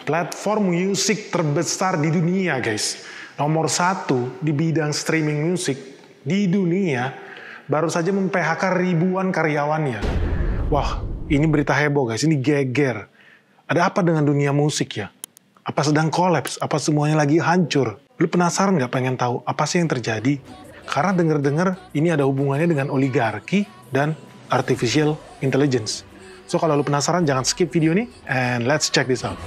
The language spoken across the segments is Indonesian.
Platform musik terbesar di dunia, guys. Nomor 1 di bidang streaming musik di dunia baru saja mem-PHK ribuan karyawannya. Wah, ini berita heboh, guys. Ini geger. Ada apa dengan dunia musik ya? Apa sedang kolaps? Apa semuanya lagi hancur? Lu penasaran nggak pengen tahu apa sih yang terjadi? Karena denger-dengar ini ada hubungannya dengan oligarki dan artificial intelligence. So kalau lu penasaran, jangan skip video ini, and let's check this out.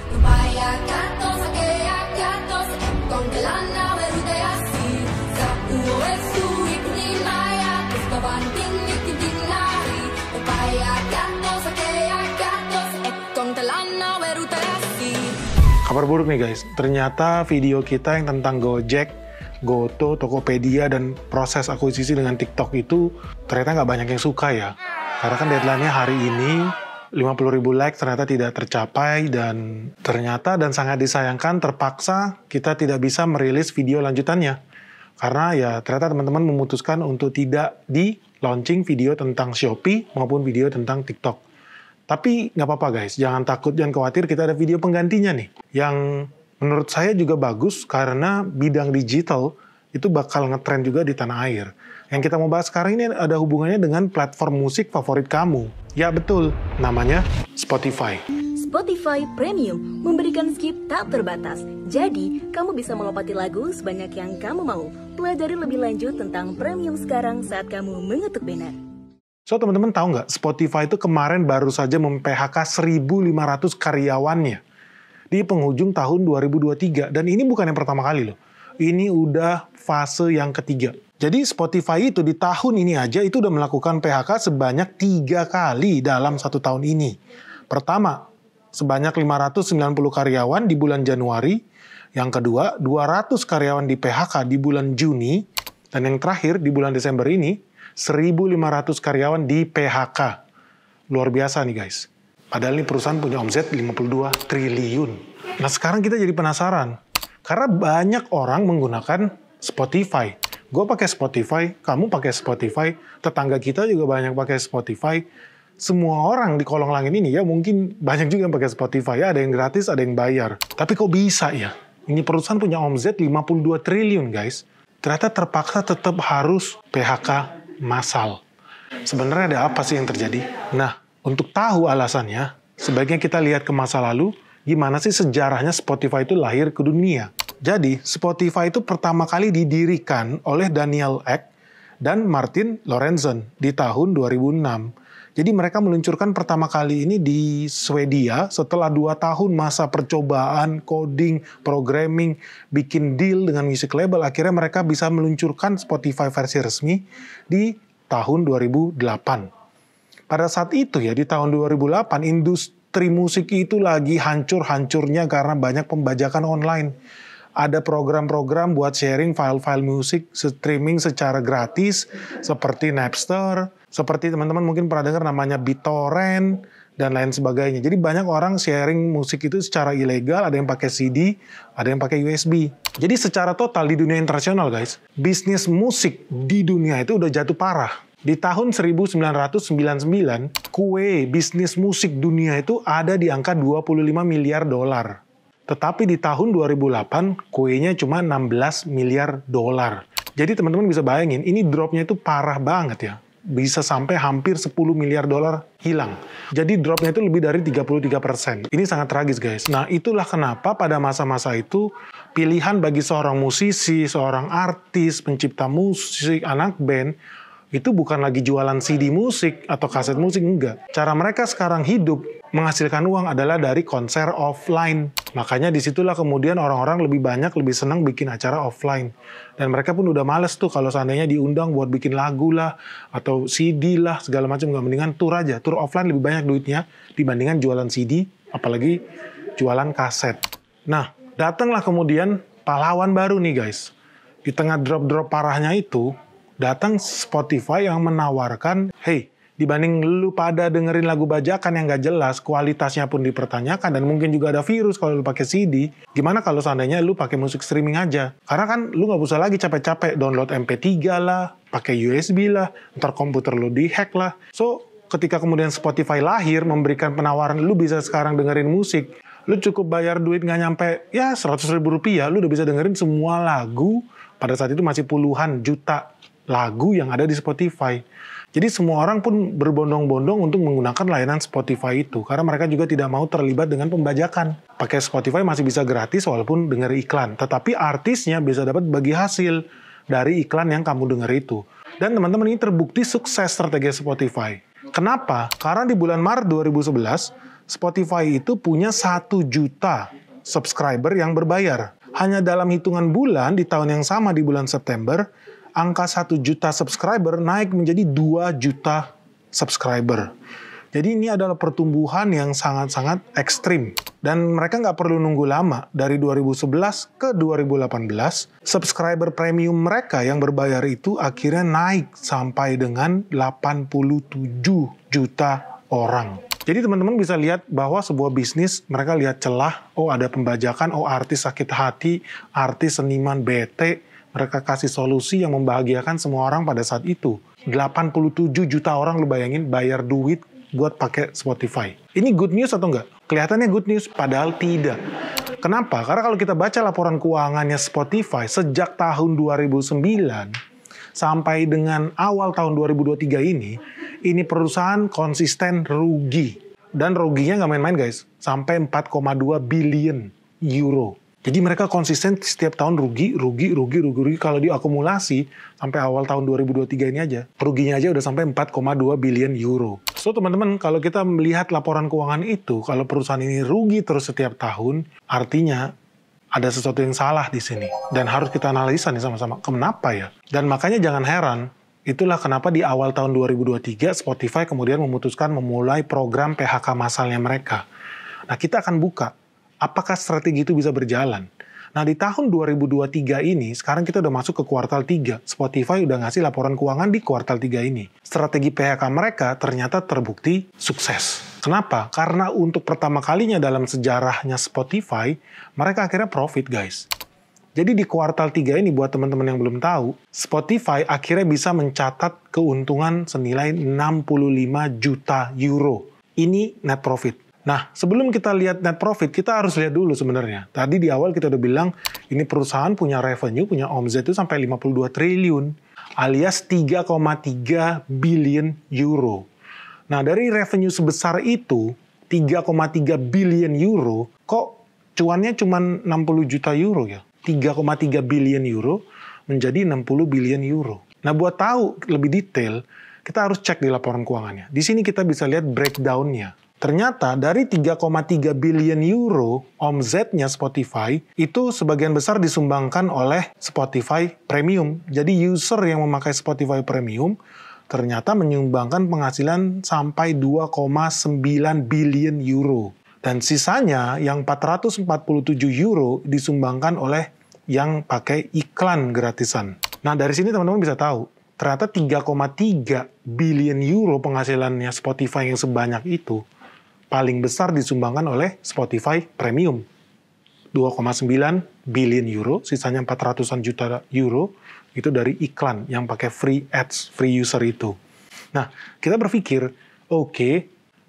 Kabar buruk nih guys, ternyata video kita yang tentang Gojek, Goto, Tokopedia, dan proses akuisisi dengan TikTok itu ternyata nggak banyak yang suka ya. Karena kan deadline-nya hari ini, 50.000 like ternyata tidak tercapai, dan ternyata dan sangat disayangkan terpaksa kita tidak bisa merilis video lanjutannya. Karena ya ternyata teman-teman memutuskan untuk tidak di-launching video tentang Shopee maupun video tentang TikTok. Tapi nggak apa-apa guys, jangan takut, jangan khawatir, kita ada video penggantinya nih. Yang menurut saya juga bagus karena bidang digital itu bakal ngetrend juga di tanah air. Yang kita mau bahas sekarang ini ada hubungannya dengan platform musik favorit kamu. Ya betul, namanya Spotify. Spotify Premium memberikan skip tak terbatas. Jadi, kamu bisa melompati lagu sebanyak yang kamu mau. Pelajari lebih lanjut tentang Premium sekarang saat kamu mengetuk banner. So, teman-teman tahu nggak, Spotify itu kemarin baru saja mem-PHK 1.500 karyawannya di penghujung tahun 2023. Dan ini bukan yang pertama kali loh. Ini udah fase yang ketiga. Jadi Spotify itu di tahun ini aja itu udah melakukan PHK sebanyak 3 kali dalam 1 tahun ini. Pertama, sebanyak 590 karyawan di bulan Januari. Yang kedua, 200 karyawan di PHK di bulan Juni. Dan yang terakhir, di bulan Desember ini, 1.500 karyawan di PHK. Luar biasa nih guys. Padahal ini perusahaan punya omset 52 triliun. Nah sekarang kita jadi penasaran. Karena banyak orang menggunakan Spotify. Gue pakai Spotify, kamu pakai Spotify, tetangga kita juga banyak pakai Spotify. Semua orang di kolong langit ini ya mungkin banyak juga yang pakai Spotify. Ya, ada yang gratis, ada yang bayar. Tapi kok bisa ya? Ini perusahaan punya omset 52 triliun guys. Ternyata terpaksa tetap harus PHK massal. Sebenarnya ada apa sih yang terjadi? Nah, untuk tahu alasannya, sebaiknya kita lihat ke masa lalu, gimana sih sejarahnya Spotify itu lahir ke dunia. Jadi, Spotify itu pertama kali didirikan oleh Daniel Ek dan Martin Lorentzen di tahun 2006. Jadi mereka meluncurkan pertama kali ini di Swedia setelah 2 tahun masa percobaan, coding, programming, bikin deal dengan music label. Akhirnya mereka bisa meluncurkan Spotify versi resmi di tahun 2008. Pada saat itu ya, di tahun 2008, industri musik itu lagi hancur-hancurnya karena banyak pembajakan online. Ada program-program buat sharing file-file musik streaming secara gratis, seperti Napster, seperti teman-teman mungkin pernah dengar namanya BitTorrent, dan lain sebagainya. Jadi banyak orang sharing musik itu secara ilegal, ada yang pakai CD, ada yang pakai USB. Jadi secara total di dunia internasional guys, bisnis musik di dunia itu udah jatuh parah. Di tahun 1999, kue bisnis musik dunia itu ada di angka 25 miliar dolar. Tetapi di tahun 2008, kuenya cuma 16 miliar dolar. Jadi teman-teman bisa bayangin, ini dropnya itu parah banget ya. Bisa sampai hampir 10 miliar dolar hilang. Jadi dropnya itu lebih dari 33%. Ini sangat tragis guys. Nah itulah kenapa pada masa-masa itu, pilihan bagi seorang musisi, seorang artis, pencipta musik, anak band, itu bukan lagi jualan CD musik atau kaset musik, enggak. Cara mereka sekarang hidup, menghasilkan uang adalah dari konser offline. Makanya disitulah kemudian orang-orang lebih banyak, lebih senang bikin acara offline. Dan mereka pun udah males tuh kalau seandainya diundang buat bikin lagu lah, atau CD lah, segala macam. Nggak, mendingan tour aja. Tour offline lebih banyak duitnya dibandingkan jualan CD, apalagi jualan kaset. Nah, datanglah kemudian pahlawan baru nih guys. Di tengah drop-drop parahnya itu, datang Spotify yang menawarkan, hey, dibanding lu pada dengerin lagu bajakan yang gak jelas, kualitasnya pun dipertanyakan, dan mungkin juga ada virus kalau lu pakai CD, gimana kalau seandainya lu pakai musik streaming aja? Karena kan lu gak usah lagi capek-capek download MP3 lah, pakai USB lah, ntar komputer lu dihack lah. So, ketika kemudian Spotify lahir, memberikan penawaran lu bisa sekarang dengerin musik, Lu cukup bayar duit nggak nyampe ya 100.000 rupiah, lu udah bisa dengerin semua lagu. Pada saat itu masih puluhan juta lagu yang ada di Spotify. Jadi semua orang pun berbondong-bondong untuk menggunakan layanan Spotify itu. Karena mereka juga tidak mau terlibat dengan pembajakan. Pakai Spotify masih bisa gratis walaupun denger iklan. Tetapi artisnya bisa dapat bagi hasil dari iklan yang kamu denger itu. Dan teman-teman, ini terbukti sukses strategi Spotify. Kenapa? Karena di bulan Maret 2011, Spotify itu punya 1 juta subscriber yang berbayar. Hanya dalam hitungan bulan, di tahun yang sama di bulan September, angka 1 juta subscriber naik menjadi 2 juta subscriber. Jadi ini adalah pertumbuhan yang sangat-sangat ekstrim. Dan mereka nggak perlu nunggu lama. Dari 2011 ke 2018, subscriber premium mereka yang berbayar itu akhirnya naik sampai dengan 87 juta orang. Jadi teman-teman bisa lihat bahwa sebuah bisnis, mereka lihat celah, oh ada pembajakan, oh artis sakit hati, artis seniman bete, mereka kasih solusi yang membahagiakan semua orang pada saat itu. 87 juta orang, lu bayangin, bayar duit buat pakai Spotify. Ini good news atau enggak? Kelihatannya good news, padahal tidak. Kenapa? Karena kalau kita baca laporan keuangannya Spotify sejak tahun 2009 sampai dengan awal tahun 2023 ini perusahaan konsisten rugi. Dan ruginya nggak main-main guys, sampai 4,2 billion euro. Jadi mereka konsisten setiap tahun rugi. Kalau diakumulasi sampai awal tahun 2023 ini aja, ruginya aja udah sampai 4,2 billion euro. So teman-teman, kalau kita melihat laporan keuangan itu, kalau perusahaan ini rugi terus setiap tahun, artinya ada sesuatu yang salah di sini. Dan harus kita analisa nih sama-sama, kenapa ya? Dan makanya jangan heran, itulah kenapa di awal tahun 2023 Spotify kemudian memutuskan memulai program PHK massalnya mereka. Nah, kita akan buka apakah strategi itu bisa berjalan. Nah, di tahun 2023 ini, sekarang kita udah masuk ke kuartal 3. Spotify udah ngasih laporan keuangan di kuartal 3 ini. Strategi PHK mereka ternyata terbukti sukses. Kenapa? Karena untuk pertama kalinya dalam sejarahnya Spotify, mereka akhirnya profit, guys. Jadi di kuartal 3 ini, buat teman-teman yang belum tahu, Spotify akhirnya bisa mencatat keuntungan senilai 65 juta euro. Ini net profit. Nah, sebelum kita lihat net profit, kita harus lihat dulu sebenarnya. Tadi di awal kita udah bilang, ini perusahaan punya revenue, punya omzet itu sampai 52 triliun, alias 3,3 billion euro. Nah, dari revenue sebesar itu, 3,3 billion euro, kok cuannya cuma 60 juta euro ya? 3,3 billion euro menjadi 60 billion euro. Nah, buat tahu lebih detail, kita harus cek di laporan keuangannya. Di sini kita bisa lihat breakdown-nya. Ternyata dari 3,3 billion euro omzetnya Spotify, itu sebagian besar disumbangkan oleh Spotify Premium. Jadi user yang memakai Spotify Premium ternyata menyumbangkan penghasilan sampai 2,9 billion euro. Dan sisanya yang 447 euro disumbangkan oleh yang pakai iklan gratisan. Nah, dari sini teman-teman bisa tahu, ternyata 3,3 billion euro penghasilannya Spotify yang sebanyak itu paling besar disumbangkan oleh Spotify Premium. 2,9 billion euro, sisanya 400-an juta euro, itu dari iklan yang pakai free ads, free user itu. Nah, kita berpikir, oke,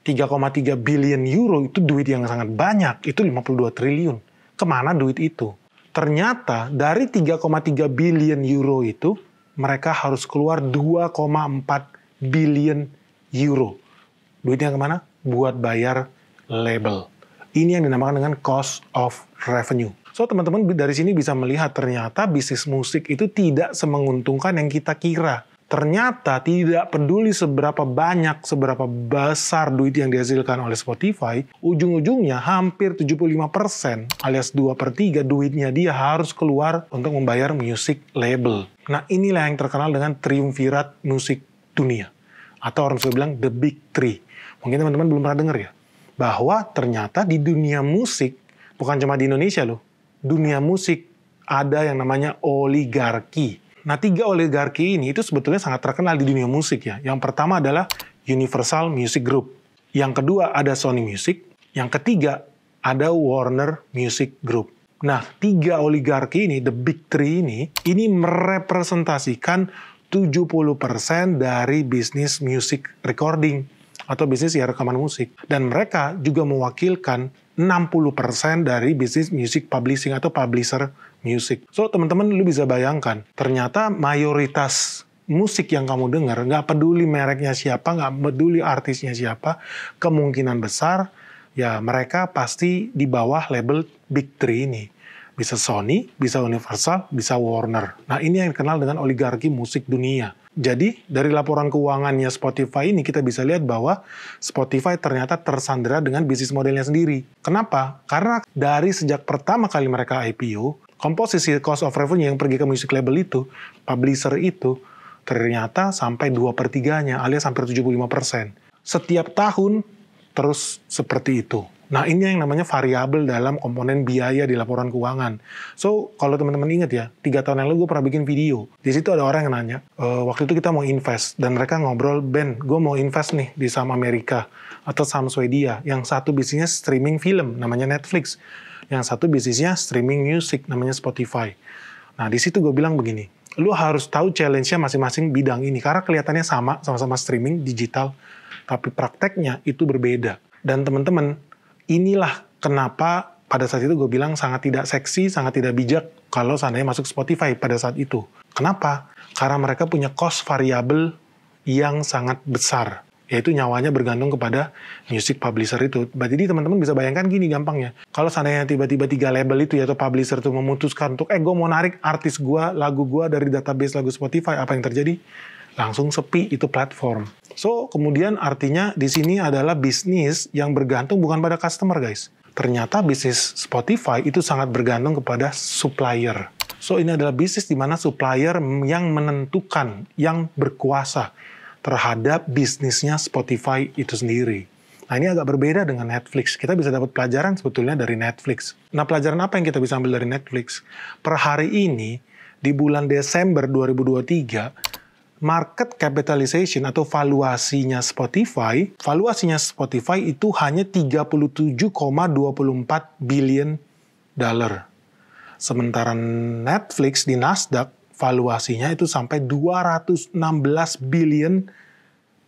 3,3 billion euro itu duit yang sangat banyak, itu 52 triliun. Kemana duit itu? Ternyata dari 3,3 billion euro itu, mereka harus keluar 2,4 billion euro. Duitnya kemana? Buat bayar label. Ini yang dinamakan dengan cost of revenue. So, teman-teman dari sini bisa melihat ternyata bisnis musik itu tidak semenguntungkan yang kita kira. Ternyata tidak peduli seberapa banyak, seberapa besar duit yang dihasilkan oleh Spotify, ujung-ujungnya hampir 75% alias 2/3 duitnya dia harus keluar untuk membayar music label. Nah, inilah yang terkenal dengan triumvirat musik dunia. Atau orang sudah bilang the big three. Mungkin teman-teman belum pernah dengar ya, bahwa ternyata di dunia musik, bukan cuma di Indonesia loh, dunia musik ada yang namanya oligarki. Nah, 3 oligarki ini itu sebetulnya sangat terkenal di dunia musik ya. Yang pertama adalah Universal Music Group. Yang kedua ada Sony Music. Yang ketiga ada Warner Music Group. Nah, 3 oligarki ini, the big three ini merepresentasikan 70% dari bisnis music recording. atau bisnis ya rekaman musik. Dan mereka juga mewakilkan 60% dari bisnis music publishing atau publisher music. So, teman-teman lu bisa bayangkan, ternyata mayoritas musik yang kamu dengar, nggak peduli mereknya siapa, nggak peduli artisnya siapa, kemungkinan besar ya mereka pasti di bawah label Big Three ini. Bisa Sony, bisa Universal, bisa Warner. Nah, ini yang dikenal dengan oligarki musik dunia. Jadi, dari laporan keuangannya Spotify ini kita bisa lihat bahwa Spotify ternyata tersandera dengan bisnis modelnya sendiri. Kenapa? Karena dari sejak pertama kali mereka IPO, komposisi cost of revenue yang pergi ke music label itu, publisher itu, ternyata sampai 2/3-nya alias hampir 75%. Setiap tahun terus seperti itu. Nah, ini yang namanya variabel dalam komponen biaya di laporan keuangan. So, kalau teman-teman ingat ya, 3 tahun yang lalu gue pernah bikin video. Di situ ada orang yang nanya, waktu itu kita mau invest, dan mereka ngobrol, Ben, gue mau invest nih di saham Amerika atau saham Swedia. Yang satu bisnisnya streaming film, namanya Netflix. Yang satu bisnisnya streaming music, namanya Spotify. Nah, di situ gue bilang begini, lu harus tahu challenge-nya masing-masing bidang ini, karena kelihatannya sama-sama streaming digital, tapi prakteknya itu berbeda. Dan teman-teman, inilah kenapa pada saat itu gue bilang sangat tidak seksi, sangat tidak bijak kalau seandainya masuk Spotify pada saat itu. Kenapa? Karena mereka punya cost variabel yang sangat besar, yaitu nyawanya bergantung kepada music publisher itu. Jadi teman-teman bisa bayangkan gini gampangnya. Kalau seandainya tiba-tiba 3 label itu ya, atau publisher itu memutuskan untuk, gue mau narik artis gue, lagu gue dari database lagu Spotify, apa yang terjadi? Langsung sepi itu platform. So, kemudian artinya di sini adalah bisnis yang bergantung bukan pada customer, guys. Ternyata bisnis Spotify itu sangat bergantung kepada supplier. So, ini adalah bisnis di mana supplier yang menentukan, yang berkuasa terhadap bisnisnya Spotify itu sendiri. Nah, ini agak berbeda dengan Netflix. Kita bisa dapat pelajaran sebetulnya dari Netflix. Nah, pelajaran apa yang kita bisa ambil dari Netflix? Per hari ini, di bulan Desember 2023, market capitalization atau valuasinya Spotify itu hanya 37,24 billion dollar. Sementara Netflix di Nasdaq valuasinya itu sampai 216 billion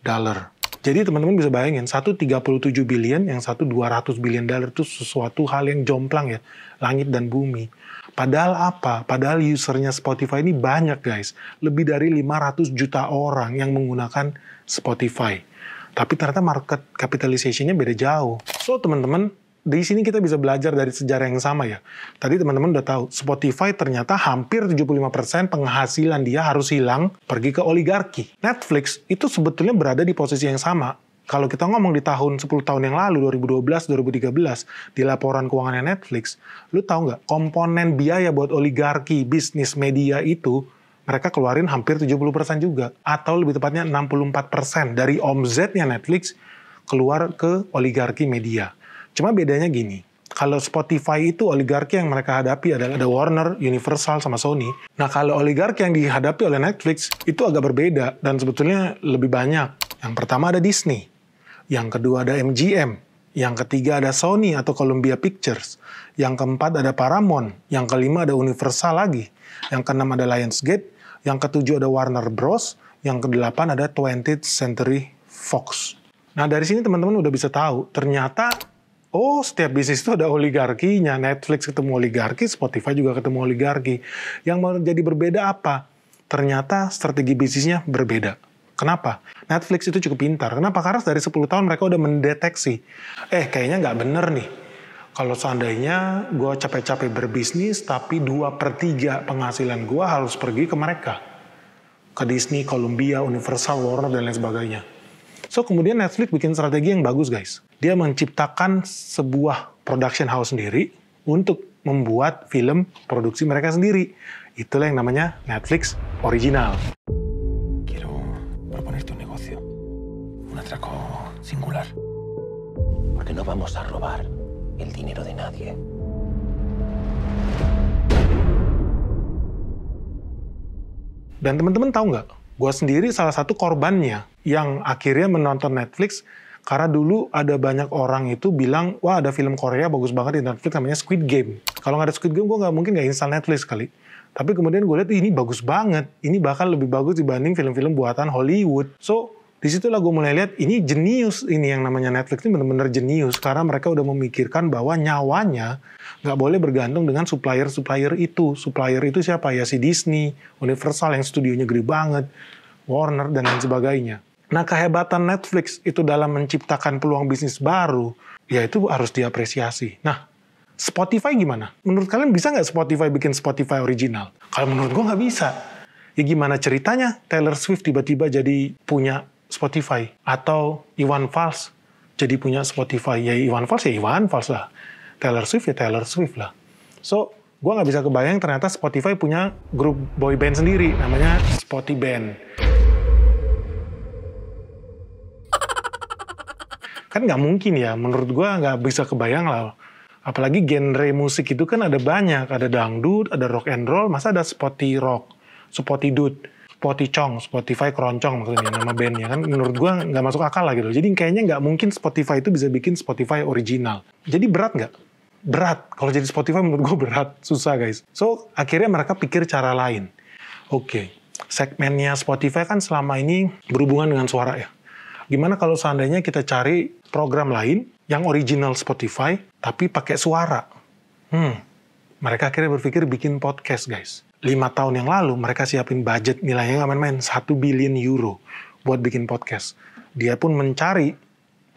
dollar. Jadi teman-teman bisa bayangin, satu 37 billion, yang satu 200 billion dollar itu sesuatu hal yang jomplang ya, langit dan bumi. Padahal apa? Padahal usernya Spotify ini banyak, guys. Lebih dari 500 juta orang yang menggunakan Spotify. Tapi ternyata market capitalization-nya beda jauh. So, teman-teman, di sini kita bisa belajar dari sejarah yang sama ya. Tadi teman-teman udah tahu, Spotify ternyata hampir 75% penghasilan dia harus hilang pergi ke oligarki. Netflix itu sebetulnya berada di posisi yang sama. Kalau kita ngomong di tahun 10 tahun yang lalu, 2012, 2013, di laporan keuangannya Netflix, lu tahu nggak, komponen biaya buat oligarki bisnis media itu, mereka keluarin hampir 70% juga. Atau lebih tepatnya 64% dari omzetnya Netflix keluar ke oligarki media. Cuma bedanya gini, kalau Spotify itu oligarki yang mereka hadapi adalah ada Warner, Universal, sama Sony. Nah, kalau oligarki yang dihadapi oleh Netflix itu agak berbeda dan sebetulnya lebih banyak. Yang pertama ada Disney. Yang kedua ada MGM, yang ketiga ada Sony atau Columbia Pictures, yang keempat ada Paramount, yang kelima ada Universal lagi, yang keenam ada Lionsgate, yang ketujuh ada Warner Bros, yang kedelapan ada 20th Century Fox. Nah, dari sini teman-teman udah bisa tahu, ternyata setiap bisnis itu ada oligarkinya. Netflix ketemu oligarki, Spotify juga ketemu oligarki. Yang menjadi berbeda apa? Ternyata strategi bisnisnya berbeda. Kenapa? Netflix itu cukup pintar. Kenapa? Karena dari 10 tahun mereka udah mendeteksi. Kayaknya nggak bener nih. Kalau seandainya gue capek-capek berbisnis, tapi 2/3 penghasilan gue harus pergi ke mereka. Ke Disney, Columbia, Universal, Warner, dan lain sebagainya. So, kemudian Netflix bikin strategi yang bagus, guys. Dia menciptakan sebuah production house sendiri untuk membuat film produksi mereka sendiri. Itulah yang namanya Netflix Original. Atraco singular. Porque no vamos a robar el dinero de nadie. Dan teman-teman tahu nggak? Gue sendiri salah satu korbannya yang akhirnya menonton Netflix karena dulu ada banyak orang itu bilang, wah ada film Korea bagus banget di Netflix namanya Squid Game. Kalau nggak ada Squid Game, gue mungkin nggak install Netflix kali. Tapi kemudian gue lihat ini bagus banget. Ini bahkan lebih bagus dibanding film-film buatan Hollywood. So, Disitulah gue mulai lihat, ini jenius, ini yang namanya Netflix ini benar-benar jenius, karena mereka udah memikirkan bahwa nyawanya nggak boleh bergantung dengan supplier-supplier itu. Supplier itu siapa? Ya si Disney, Universal yang studionya gede banget, Warner, dan lain sebagainya. Nah, kehebatan Netflix itu dalam menciptakan peluang bisnis baru, ya itu harus diapresiasi. Nah, Spotify gimana? Menurut kalian bisa nggak Spotify bikin Spotify original? Kalau menurut gue nggak bisa. Ya gimana ceritanya Taylor Swift tiba-tiba jadi punya Spotify? Atau Iwan Fals jadi punya Spotify? Ya Iwan Fals lah. Taylor Swift ya Taylor Swift lah. So, gue nggak bisa kebayang ternyata Spotify punya grup boy band sendiri, namanya Spotty Band. Kan nggak mungkin ya, menurut gue nggak bisa kebayang lah. Apalagi genre musik itu kan ada banyak, ada dangdut, ada rock and roll, masa ada Spotty Rock, Spotty Dut, Spotty Chong, Spotify Keroncong maksudnya nama bandnya kan, menurut gue nggak masuk akal lah gitu. Jadi kayaknya nggak mungkin Spotify itu bisa bikin Spotify original. Jadi berat nggak? Berat. Kalau jadi Spotify menurut gue berat, susah guys. So akhirnya mereka pikir cara lain. Oke, segmennya Spotify kan selama ini berhubungan dengan suara ya. Gimana kalau seandainya kita cari program lain yang original Spotify, tapi pakai suara? Mereka akhirnya berpikir bikin podcast, guys. 5 tahun yang lalu, mereka siapin budget nilainya nggak main-main, 1 billion euro buat bikin podcast. Dia pun mencari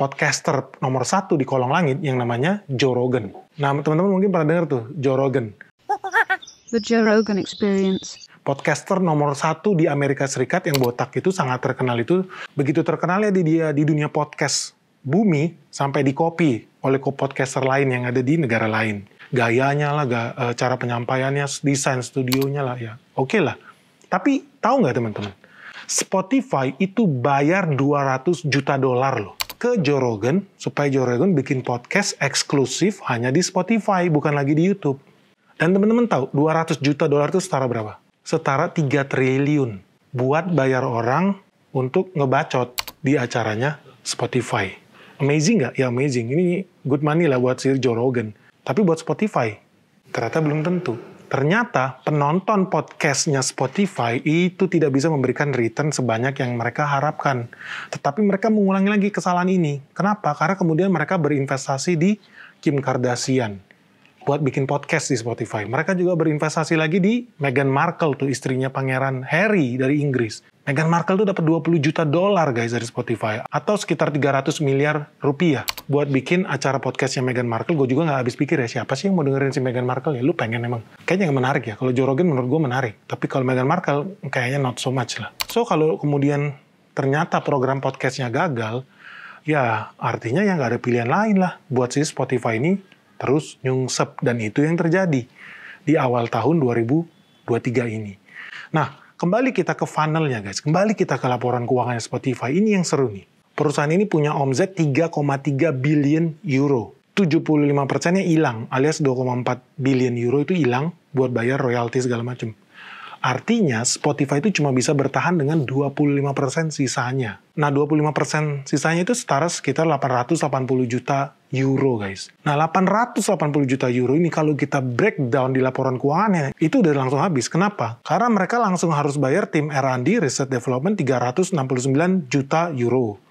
podcaster nomor 1 di kolong langit yang namanya Joe Rogan. Nah, teman-teman mungkin pernah dengar tuh, Joe Rogan. The Joe Rogan Experience. Podcaster nomor 1 di Amerika Serikat yang botak itu sangat terkenal itu. Begitu terkenalnya dia di dunia podcast bumi sampai di-copy oleh podcaster lain yang ada di negara lain. Gayanya lah, cara penyampaiannya, desain studionya lah ya. Oke lah. Tapi tahu nggak teman-teman? Spotify itu bayar $200 juta loh ke Joe Rogan supaya Joe Rogan bikin podcast eksklusif hanya di Spotify, bukan lagi di YouTube. Dan teman-teman tahu, $200 juta itu setara berapa? Setara 3 triliun buat bayar orang untuk ngebacot di acaranya Spotify. Amazing nggak? Ya amazing. Ini good money lah buat si Joe Rogan. Tapi buat Spotify, ternyata belum tentu. Ternyata penonton podcastnya Spotify itu tidak bisa memberikan return sebanyak yang mereka harapkan. Tetapi mereka mengulangi lagi kesalahan ini. Kenapa? Karena kemudian mereka berinvestasi di Kim Kardashian buat bikin podcast di Spotify. Mereka juga berinvestasi lagi di Meghan Markle, tuh istrinya Pangeran Harry dari Inggris. Meghan Markle tuh dapat $20 juta guys dari Spotify, atau sekitar 300 miliar rupiah buat bikin acara podcastnya Meghan Markle. Gue juga nggak habis pikir ya, siapa sih yang mau dengerin si Meghan Markle ya? Lu pengen emang? Kayaknya nggak menarik ya. Kalau Joe Rogan menurut gue menarik, tapi kalau Meghan Markle kayaknya not so much lah. So kalau kemudian ternyata program podcastnya gagal, ya artinya ya nggak ada pilihan lain lah buat si Spotify ini terus nyungsep, dan itu yang terjadi di awal tahun 2023 ini. Nah, kembali kita ke funnelnya guys, kembali kita ke laporan keuangannya Spotify. Ini yang seru nih. Perusahaan ini punya omzet 3,3 billion euro. 75%-nya hilang, alias 2,4 billion euro itu hilang buat bayar royalti segala macam. Artinya Spotify itu cuma bisa bertahan dengan 25% sisanya. Nah 25% sisanya itu setara sekitar 880 juta euro guys. Nah 880 juta euro ini kalau kita breakdown di laporan keuangannya, itu udah langsung habis. Kenapa? Karena mereka langsung harus bayar tim R&D, Research Development 369 juta euro.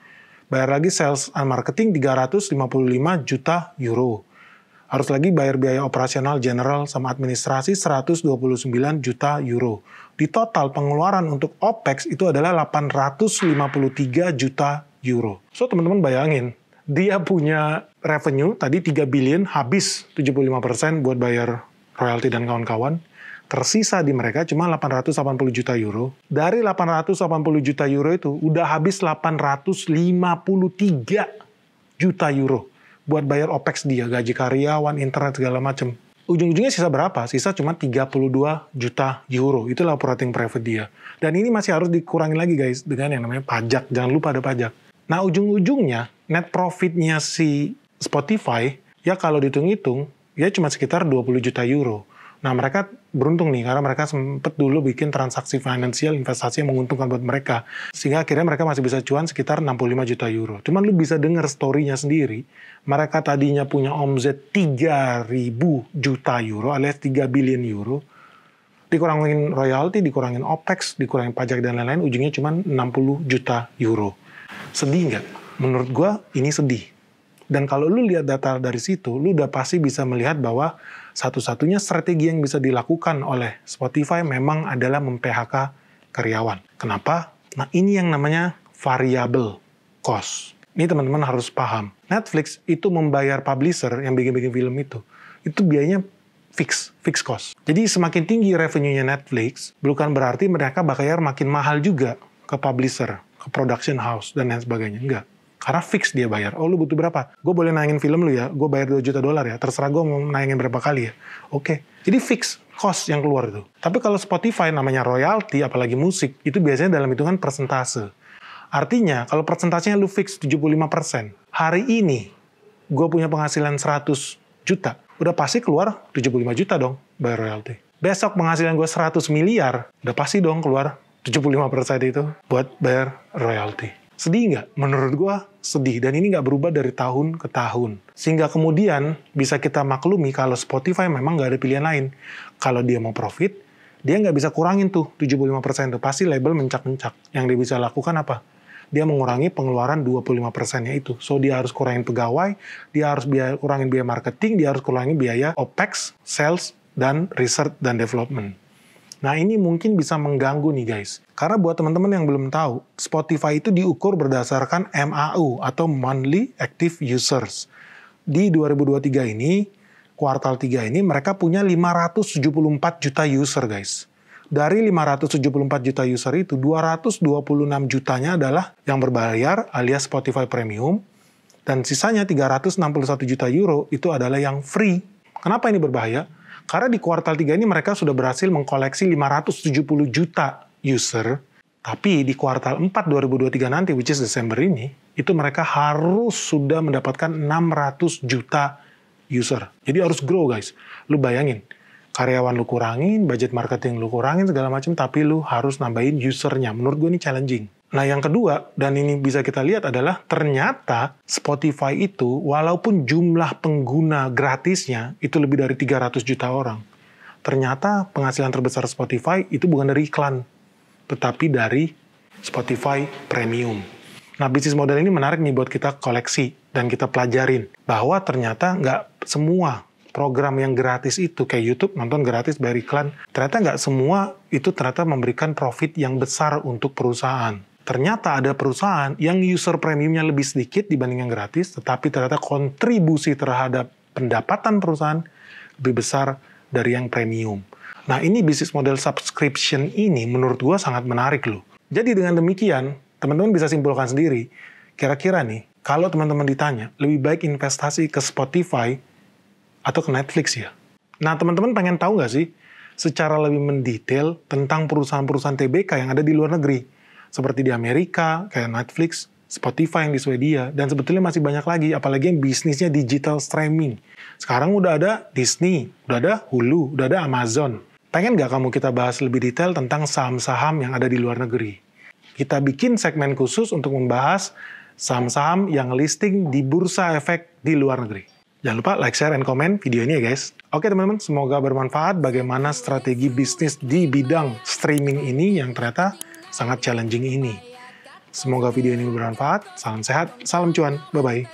Bayar lagi sales and marketing 355 juta euro. Harus lagi bayar biaya operasional general sama administrasi 129 juta euro. Di total pengeluaran untuk OPEX itu adalah 853 juta euro. So teman-teman bayangin, dia punya revenue tadi 3 billion, habis 75% buat bayar royalti dan kawan-kawan. Tersisa di mereka cuma 880 juta euro. Dari 880 juta euro itu udah habis 853 juta euro. Buat bayar OPEX dia, gaji karyawan, internet, segala macam. Ujung-ujungnya sisa berapa? Sisa cuma 32 juta euro. Itulah operating profit dia. Dan ini masih harus dikurangi lagi guys, dengan yang namanya pajak. Jangan lupa ada pajak. Nah ujung-ujungnya, net profitnya si Spotify, ya kalau dihitung-hitung, ya cuma sekitar 20 juta euro. Nah mereka beruntung nih, karena mereka sempat dulu bikin transaksi finansial, investasi yang menguntungkan buat mereka. Sehingga akhirnya mereka masih bisa cuan sekitar 65 juta euro. Cuman lu bisa denger story-nya sendiri. Mereka tadinya punya omzet 3.000 juta euro, alias 3 billion euro. Dikurangin royalti, dikurangin OPEX, dikurangin pajak dan lain-lain, ujungnya cuma 60 juta euro. Sedih nggak? Menurut gue ini sedih. Dan kalau lu lihat data dari situ, lu udah pasti bisa melihat bahwa satu-satunya strategi yang bisa dilakukan oleh Spotify memang adalah mem-PHK karyawan. Kenapa? Nah, ini yang namanya variable cost. Ini teman-teman harus paham. Netflix itu membayar publisher yang bikin-bikin film itu biayanya fix cost. Jadi semakin tinggi revenue-nya Netflix, bukan berarti mereka bayar makin mahal juga ke publisher, ke production house, dan lain sebagainya. Enggak. Karena fix dia bayar. Oh, lu butuh berapa? Gue boleh nayangin film lu ya, gue bayar $2 juta ya, terserah gue mau nayangin berapa kali ya. Oke. Jadi fix cost yang keluar itu. Tapi kalau Spotify namanya royalty, apalagi musik, itu biasanya dalam hitungan persentase. Artinya, kalau persentasenya lu fix 75%, hari ini gue punya penghasilan 100 juta, udah pasti keluar 75 juta dong bayar royalty. Besok penghasilan gue 100 miliar, udah pasti dong keluar 75% itu buat bayar royalty. Sedih nggak? Menurut gue sedih. Dan ini nggak berubah dari tahun ke tahun. Sehingga kemudian bisa kita maklumi kalau Spotify memang nggak ada pilihan lain. Kalau dia mau profit, dia nggak bisa kurangin tuh 75% itu. Pasti label mencak-mencak. Yang dia bisa lakukan apa? Dia mengurangi pengeluaran 25%-nya itu. So, dia harus kurangin pegawai, dia harus kurangin biaya marketing, dia harus kurangin biaya OPEX, sales, dan research dan development. Nah, ini mungkin bisa mengganggu nih guys. Karena buat teman-teman yang belum tahu, Spotify itu diukur berdasarkan MAU atau Monthly Active Users. Di 2023 ini, kuartal 3 ini, mereka punya 574 juta user guys. Dari 574 juta user itu, 226 jutanya adalah yang berbayar alias Spotify Premium, dan sisanya 361 juta euro itu adalah yang free. Kenapa ini berbahaya? Karena di kuartal 3 ini mereka sudah berhasil mengkoleksi 570 juta user, tapi di kuartal 4 2023 nanti, which is Desember ini, itu mereka harus sudah mendapatkan 600 juta user. Jadi harus grow guys. Lu bayangin, karyawan lu kurangin, budget marketing lu kurangin, segala macam, tapi lu harus nambahin usernya. Menurut gue ini challenging. Nah, yang kedua, dan ini bisa kita lihat adalah ternyata Spotify itu, walaupun jumlah pengguna gratisnya itu lebih dari 300 juta orang, ternyata penghasilan terbesar Spotify itu bukan dari iklan, tetapi dari Spotify Premium. Nah, bisnis model ini menarik nih buat kita koleksi dan kita pelajarin, bahwa ternyata nggak semua program yang gratis itu, kayak YouTube, nonton gratis, bayar iklan, ternyata nggak semua itu ternyata memberikan profit yang besar untuk perusahaan. Ternyata ada perusahaan yang user premiumnya lebih sedikit dibanding yang gratis, tetapi ternyata kontribusi terhadap pendapatan perusahaan lebih besar dari yang premium. Nah, ini bisnis model subscription ini menurut gua sangat menarik loh. Jadi dengan demikian, teman-teman bisa simpulkan sendiri, kira-kira nih, kalau teman-teman ditanya, lebih baik investasi ke Spotify atau ke Netflix ya? Nah, teman-teman pengen tahu nggak sih secara lebih mendetail tentang perusahaan-perusahaan TBK yang ada di luar negeri? Seperti di Amerika, kayak Netflix, Spotify yang di Swedia, dan sebetulnya masih banyak lagi, apalagi yang bisnisnya digital streaming. Sekarang udah ada Disney, udah ada Hulu, udah ada Amazon. Pengen nggak kamu kita bahas lebih detail tentang saham-saham yang ada di luar negeri? Kita bikin segmen khusus untuk membahas saham-saham yang listing di Bursa Efek di luar negeri. Jangan lupa like, share, and comment video ini ya guys. Oke teman-teman, semoga bermanfaat bagaimana strategi bisnis di bidang streaming ini yang ternyata sangat challenging ini. Semoga video ini bermanfaat. Salam sehat, salam cuan. Bye-bye.